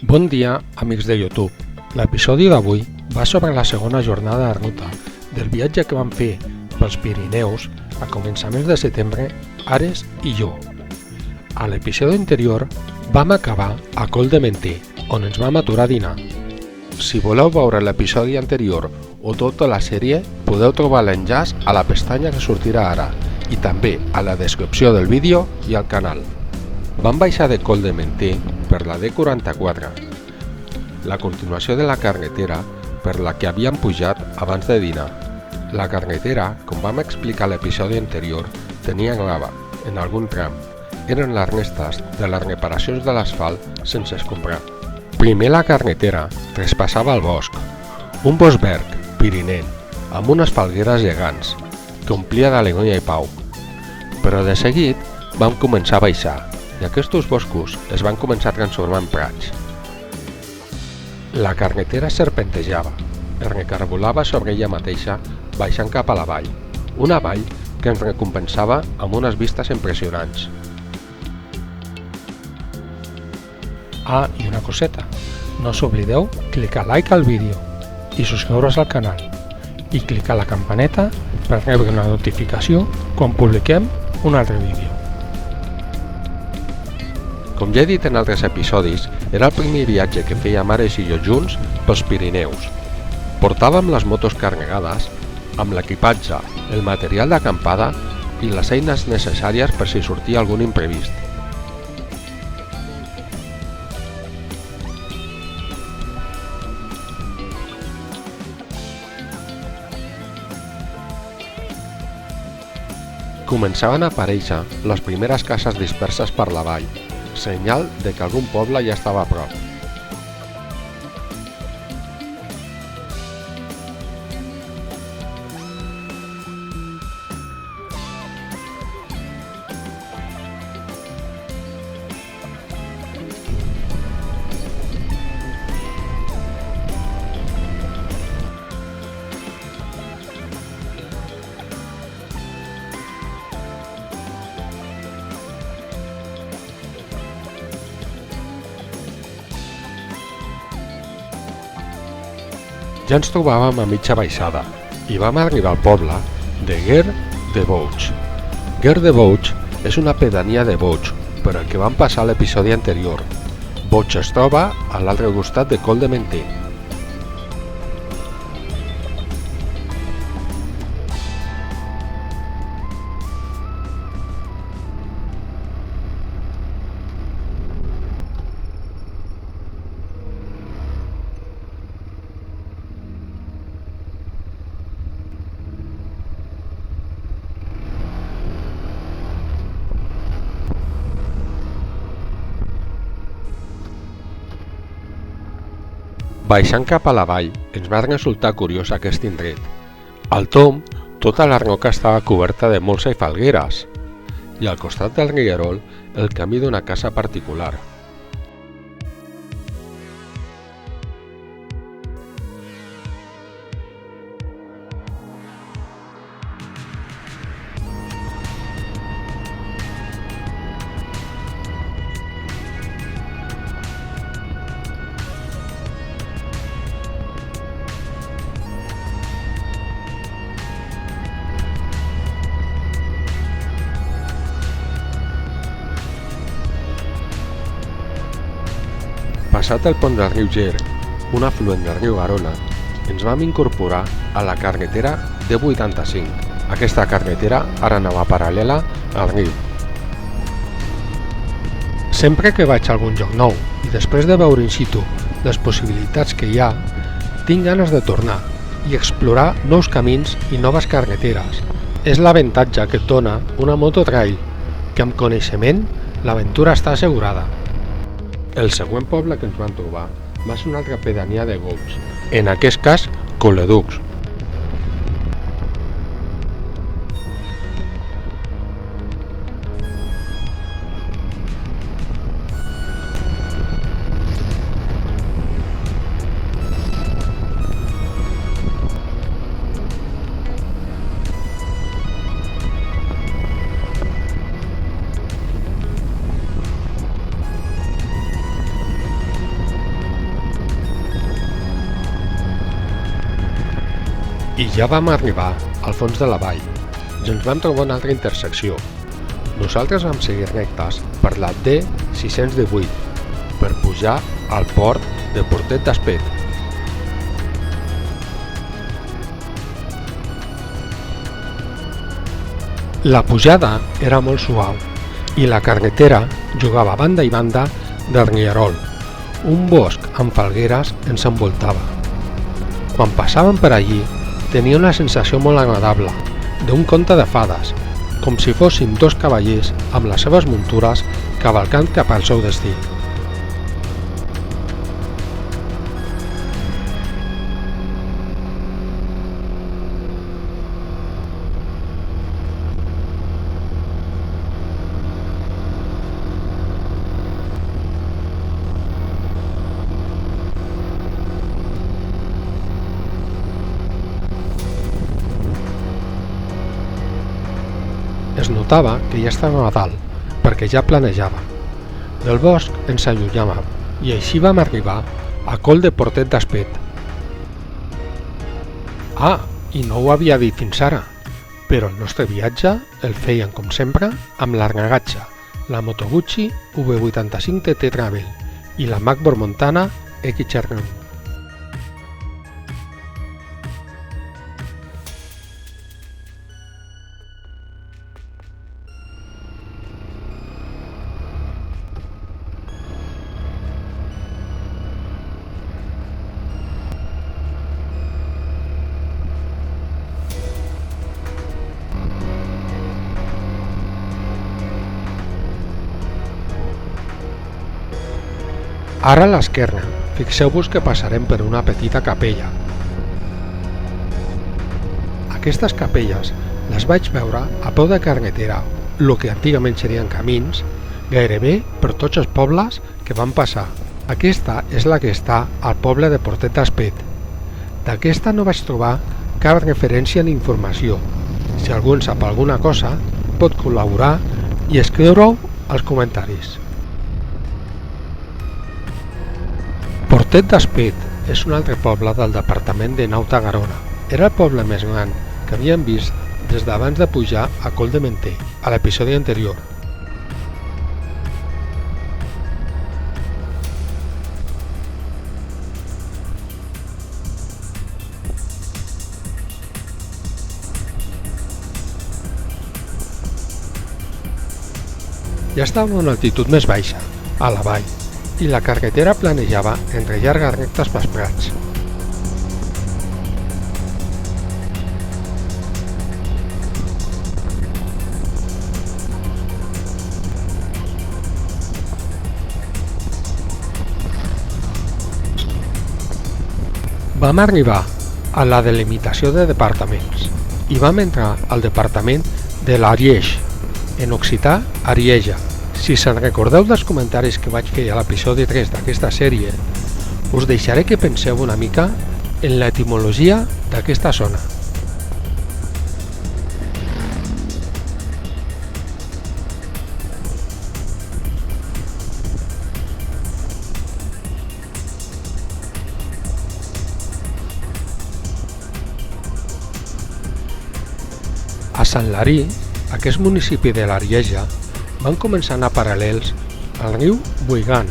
Bon dia, amics de YouTube. L'episodi d'avui va sobre la segona jornada de ruta del viatge que vam fer pels Pirineus a començaments de setembre, Ares i jo. A l'episodi anterior vam acabar a Coll de Mentir, on ens vam aturar a dinar. Si voleu veure l'episodi anterior o tota la sèrie, podeu trobar l'enllaç a la pestanya que sortirà ara i també a la descripció del vídeo i al canal. Vam baixar de Coll de Mentir per la D44, la continuació de la carretera per la que havíem pujat abans de dinar. La carretera, com vam explicar a l'episodi anterior, tenia grava en algun tram. Eren les restes de les reparacions de l'asfalt sense escombrar. Primer la carretera trespassava el bosc, un bosc verd, pirinenc, amb unes falgueres gegants, que omplia d'alegria i pau. Però de seguit vam començar a baixar, i aquests boscos es van començar a transformar en prats. La carretera serpentejava, es recargolava sobre ella mateixa baixant cap a la vall, una vall que ens recompensava amb unes vistes impressionants. Ah, i una coseta, no s'oblideu clicar like al vídeo i subscriure's al canal i clicar la campaneta per rebre una notificació quan publiquem un altre vídeo. Com ja he dit en altres episodis, era el primer viatge que fèiem Ares i jo junts pels Pirineus. Portàvem les motos carregades, amb l'equipatge, el material d'acampada i les eines necessàries per si sortia algun imprevist. Començaven a aparèixer les primeres cases disperses per la vall, senyal de que algun poble ja estava a prop. Ja ens trobàvem a mitja baixada i vam arribar al poble de Guer de Boig. Guer de Boig és una pedania de Boig, per el que vam passar a l'episodi anterior. Boig es troba a l'altre costat de Coll de Mentir. Baixant cap a la vall, ens va resultar curiós aquest indret. Al tomb, tota la roca estava coberta de molsa i falgueres, i al costat del rierol, el camí d'una casa particular. Passat el pont del riu Ger, un afluent del riu Garona, ens vam incorporar a la carretera D85. Aquesta carretera ara anava paral·lela al riu. Sempre que vaig a algun lloc nou i després de veure in situ les possibilitats que hi ha, tinc ganes de tornar i explorar nous camins i noves carreteres. És l'avantatge que et dona una mototrail, que amb coneixement l'aventura està assegurada. El següent poble que ens vam trobar va ser una altra pedania de Boig, en aquest cas Coleducs. I ja vam arribar al fons de la vall i ens vam trobar una altra intersecció. Nosaltres vam seguir rectes per la D618 per pujar al port de Portet d'Espet. La pujada era molt suau i la carretera jugava banda i banda del rierol. Un bosc amb falgueres ens envoltava. Quan passàvem per allí, tenia una sensació molt agradable, d'un conte de fades, com si fóssim dos cavallers amb les seves muntures cavalcant cap al seu destí. Es notava que ja estàvem a dalt, perquè ja planejava. Del bosc ens allunyàvem i així vam arribar a Coll de Portet d'Espet. Ah, i no ho havia dit fins ara, però el nostre viatge el feien, com sempre, amb l'Arnagatxa, la Moto Guzzi V85 TT Travel i la Macboard Montana XR1. Ara a l'esquerra, fixeu-vos que passarem per una petita capella. Aquestes capelles les vaig veure a peu de carretera, el que antigament serien camins, gairebé per tots els pobles que van passar. Aquesta és la que està al poble de Portet d'Espet. D'aquesta no vaig trobar cap referència ni informació. Si algú en sap alguna cosa, pot col·laborar i escriure-ho als comentaris. Portet d'Espet és un altre poble del departament de Naut a Garona. Era el poble més gran que havíem vist des d'abans de pujar a Coll de Menter, a l'episodi anterior. Ja estàvem a una altitud més baixa, a la vall, i la carretera planejava entre llargues rectes pels prats. Vam arribar a la delimitació de departaments i vam entrar al departament de l'Ariège, en occità Arieja. Si se'n recordeu dels comentaris que vaig fer a l'episodi 3 d'aquesta sèrie, us deixaré que penseu una mica en l'etimologia d'aquesta zona. A Sant Larí, aquest municipi de l'Arieja, van començar a anar paral·lels al riu Boigan,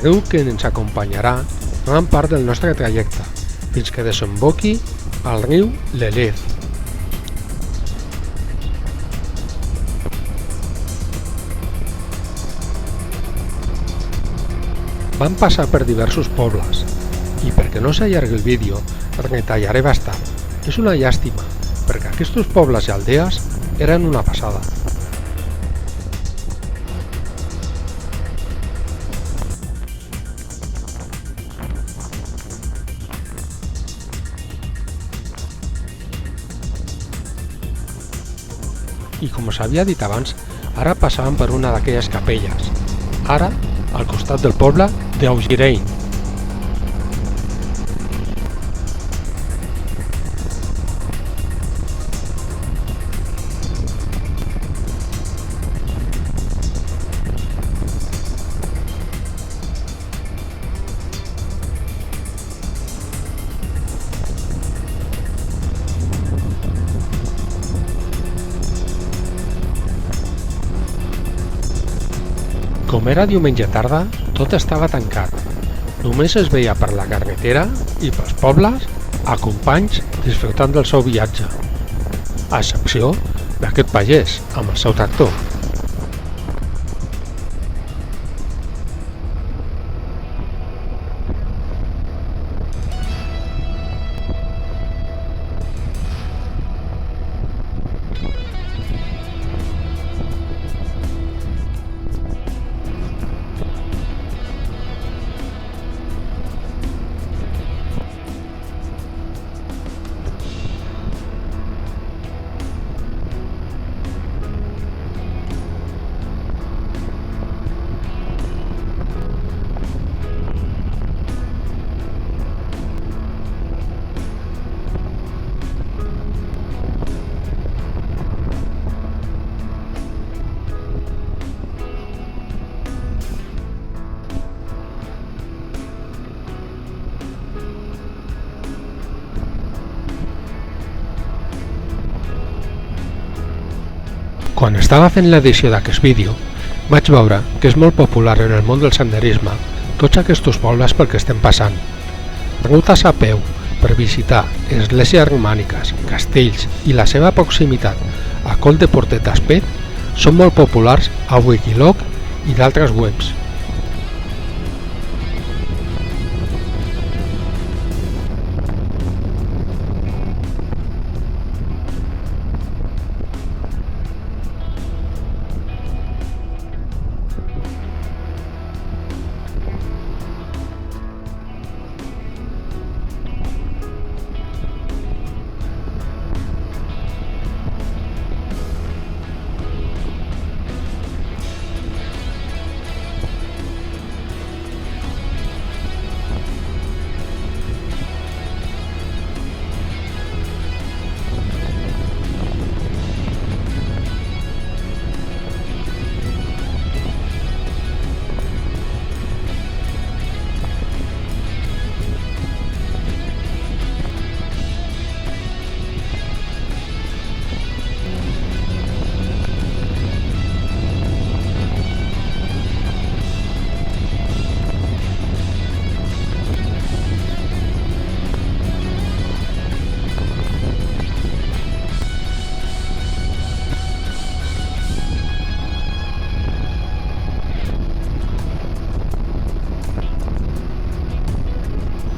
riu que ens acompanyarà gran part del nostre trajecte, fins que desemboqui al riu Lelez. Van passar per diversos pobles, i perquè no s'allargui el vídeo, retallaré bastant. És una llàstima, perquè aquests pobles i aldees eren una passada. I com us havia dit abans, ara passàvem per una d'aquelles capelles, ara al costat del poble d'Augirein. Com era diumenge tarda, tot estava tancat. Només es veia per la carretera i pels pobles a companys disfrutant del seu viatge, a excepció d'aquest pagès amb el seu tractor. Quan estava fent l'edició d'aquest vídeo, vaig veure que és molt popular en el món del senderisme tots aquests pobles pel que estem passant. Rutes a peu per visitar esglésies romàniques, castells i la seva proximitat a Coll de Portet d'Espet són molt populars a Wikiloc i d'altres webs.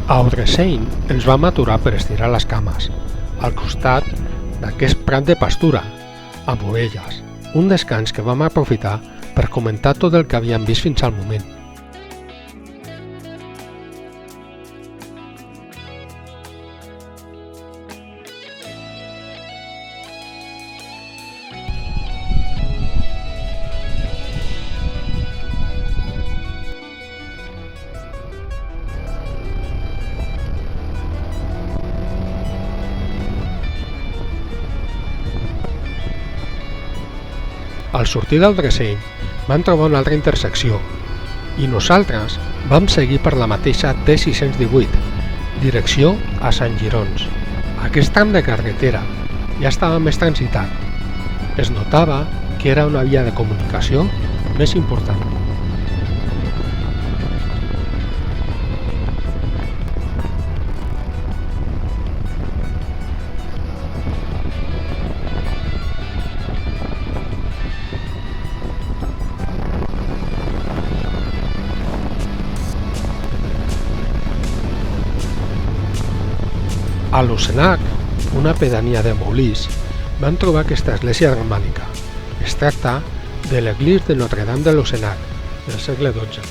A Odresseny ens vam aturar per estirar les cames, al costat d'aquest prat de pastura, amb ovelles, un descans que vam aprofitar per comentar tot el que havíem vist fins al moment. Al sortir del Dresseny vam trobar una altra intersecció i nosaltres vam seguir per la mateixa T618, direcció a Sant Girons. Aquest tram de carretera ja estava més transitat. Es notava que era una via de comunicació més important. A Lucenac, una pedania de Molís, van trobar aquesta església romànica. Es tracta de l'Église de Notre-Dame de Lucenac, del segle XII.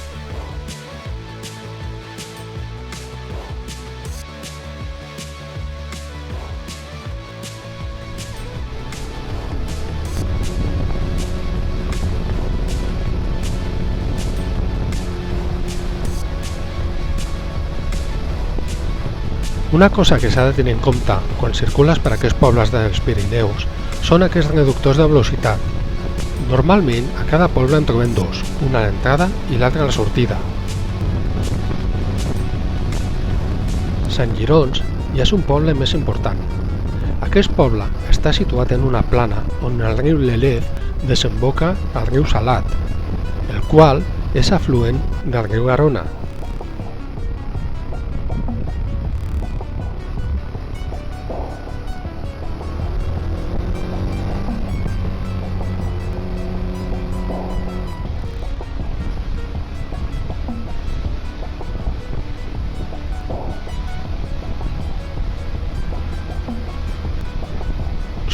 Una cosa que s'ha de tenir en compte quan circules per aquests pobles dels Pirineus són aquests reductors de velocitat. Normalment a cada poble en trobem dos, una a l'entrada i l'altra a la sortida. Sant Girons ja és un poble més important. Aquest poble està situat en una plana on el riu Lelez desemboca al riu Salat, el qual és afluent del riu Garona.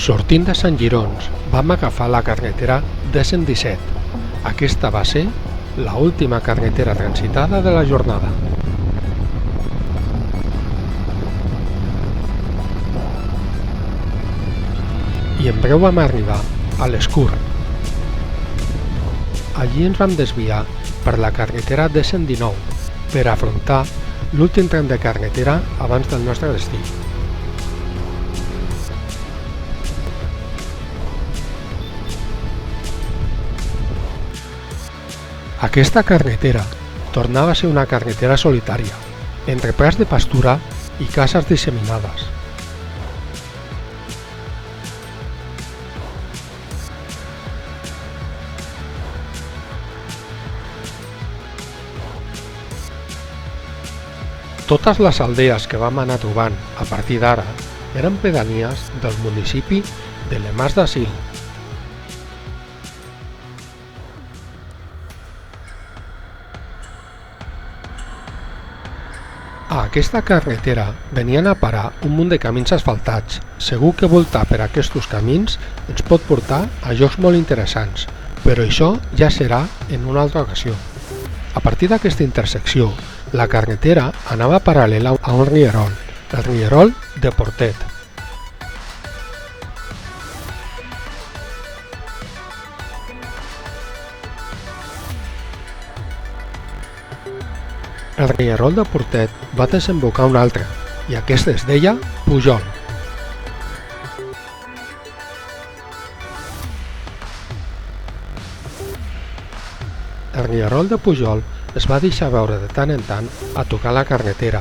Sortint de Sant Girons, vam agafar la carretera D117. Aquesta va ser l'última carretera transitada de la jornada. I en breu vam arribar a l'Escur. Allí ens vam desviar per la carretera D119 per afrontar l'últim tram de carretera abans del nostre destí. Aquesta carretera tornava a ser una carretera solitària, entre prats de pastura i cases disseminades. Totes les aldees que vam anar trobant a partir d'ara eren pedanies del municipi de Les Mas d'Asil. A aquesta carretera venien a parar un munt de camins asfaltats. Segur que voltar per aquests camins ens pot portar a llocs molt interessants, però això ja serà en una altra ocasió. A partir d'aquesta intersecció, la carretera anava paral·lela a un rierol, el rierol de Portet. El rierol de Portet va desembocar un altre, i aquest es deia Pujol. El rierol de Pujol es va deixar veure de tant en tant a tocar la carretera.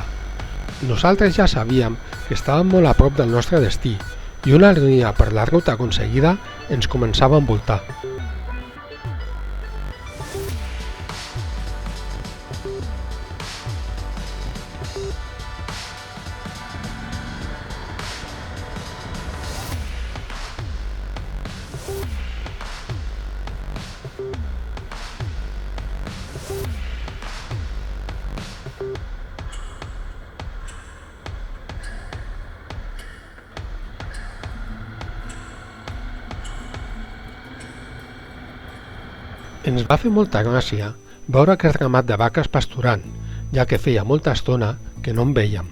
Nosaltres ja sabíem que estàvem molt a prop del nostre destí i una línia per la ruta aconseguida ens començava a envoltar. Ens va fer molta gràcia veure aquest ramat de vaques pasturant, ja que feia molta estona que no en vèiem.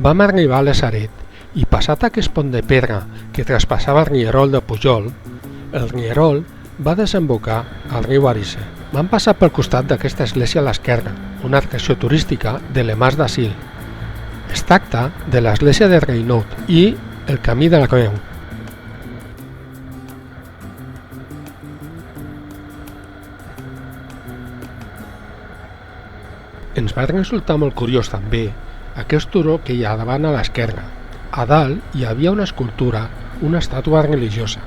Vam arribar a l'Esaret i passat aquest pont de pedra que traspassava el rierol de Pujol, el rierol va desembocar al riu Arise. Vam passar pel costat d'aquesta església a l'esquerra, una atracció turística de Les Mas d'Asil. Es tracta de l'església de Reinot i el camí de la Creu. Ens va resultar molt curiós també aquest turó que hi ha davant a l'esquerra. A dalt hi havia una escultura, una estàtua religiosa.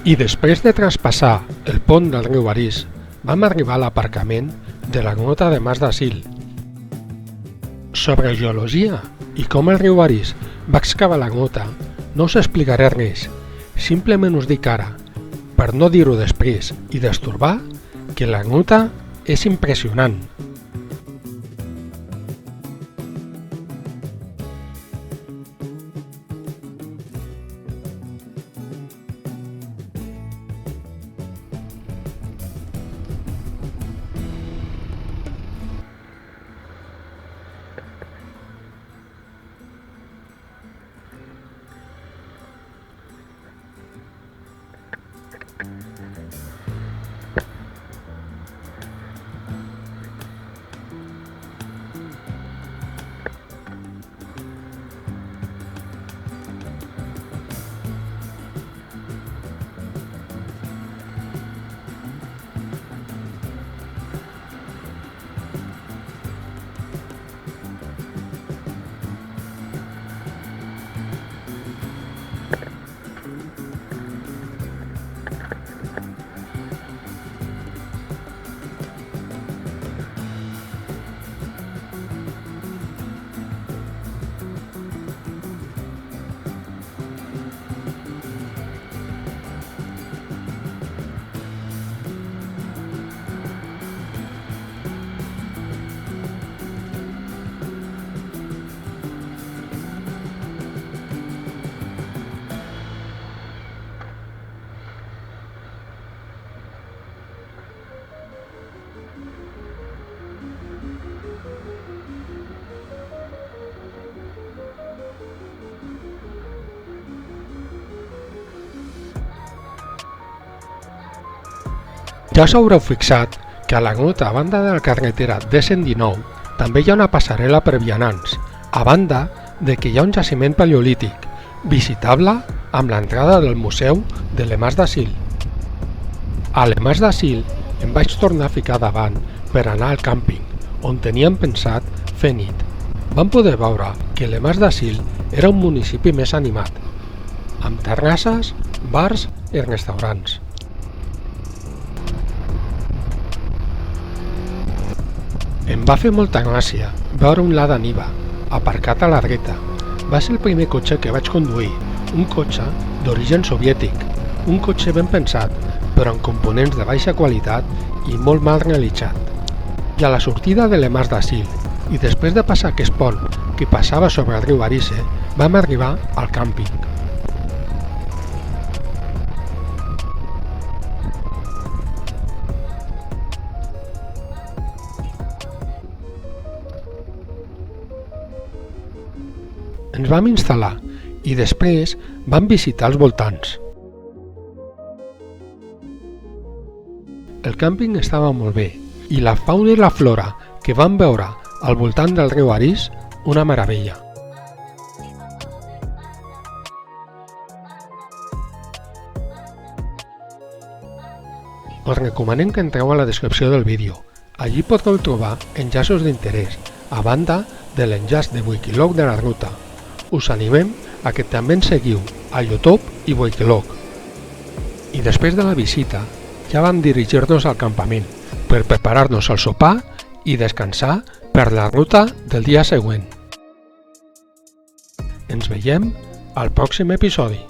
I després de traspassar el pont del riu Arís, vam arribar a l'aparcament de la Grota de Mas d'Asil. Sobre geologia i com el riu Arís va excavar la grota, no us explicaré res, simplement us dic ara, per no dir-ho després i destorbar, que la grota és impressionant. Ja us haureu fixat que a la ruta a banda de la carretera D119 també hi ha una passarel·la per vianants, a banda de que hi ha un jaciment paleolític, visitable amb l'entrada del Museu de l'Emàs d'Asil. A l'Emàs d'Asil em vaig tornar a ficar davant per anar al càmping, on teníem pensat fer nit. Vam poder veure que l'Emàs d'Asil era un municipi més animat, amb terrasses, bars i restaurants. Em va fer molta gràcia veure un Lada Niva, aparcat a la dreta. Va ser el primer cotxe que vaig conduir, un cotxe d'origen soviètic, un cotxe ben pensat, però amb components de baixa qualitat i molt mal realitzat. I a la sortida de l'Emàs d'Asil, i després de passar aquest pont que passava sobre el riu Arise, vam arribar al càmping. Ens vam instal·lar i després vam visitar els voltants. El càmping estava molt bé i la fauna i la flora que vam veure al voltant del riu Aris, una meravella. Us recomanem que entreu a la descripció del vídeo. Allí podreu trobar enllaços d'interès, a banda de l'enllaç de Wikiloc de la ruta. Us animem a que també ens seguiu a YouTube i Wikiloc. I després de la visita, ja vam dirigir-nos al campament per preparar-nos el sopar i descansar per la ruta del dia següent. Ens veiem al pròxim episodi.